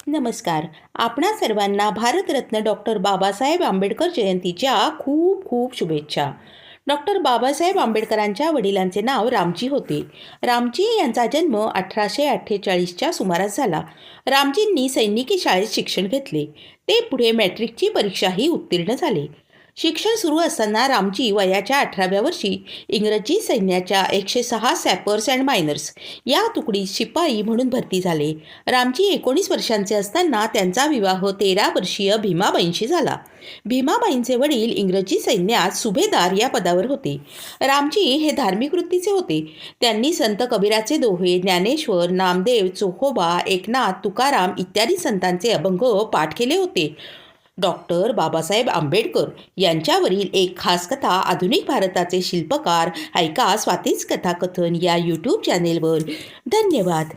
नमस्कार. आपणा सर्वांना भारतरत्न डॉक्टर बाबासाहेब आंबेडकर जयंतीच्या खूप खूप शुभेच्छा. डॉक्टर बाबासाहेब आंबेडकरांच्या वडिलांचे नाव रामजी होते. रामजी यांचा जन्म 1848च्या सुमारास झाला. रामजींनी सैनिकी शाळेत शिक्षण घेतले. ते पुढे मॅट्रिकची परीक्षाही उत्तीर्ण झाले. शिक्षण सुरू असताना रामजी वयाच्या 18व्या वर्षी इंग्रजी सैन्याच्या 106 सॅपर्स अँड मायनर्स या तुकडीत शिपाई म्हणून भरती झाले. रामजी 19 वर्षांचे असताना त्यांचा विवाह 13 वर्षीय भीमाबाईंशी झाला. भीमाबाईंचे वडील इंग्रजी सैन्यात सुभेदार या पदावर होते. रामजी हे धार्मिक वृत्तीचे होते. त्यांनी संत कबीराचे दोहे, ज्ञानेश्वर, नामदेव, चोखोबा, एकनाथ, तुकाराम इत्यादी संतांचे अभंग पाठ केले होते. डॉक्टर बाबासाहेब आंबेडकर यांच्यावरील एक खास कथा आधुनिक भारताचे शिल्पकार ऐका स्वातीच कथाकथन या यूट्यूब चॅनेलवर. धन्यवाद.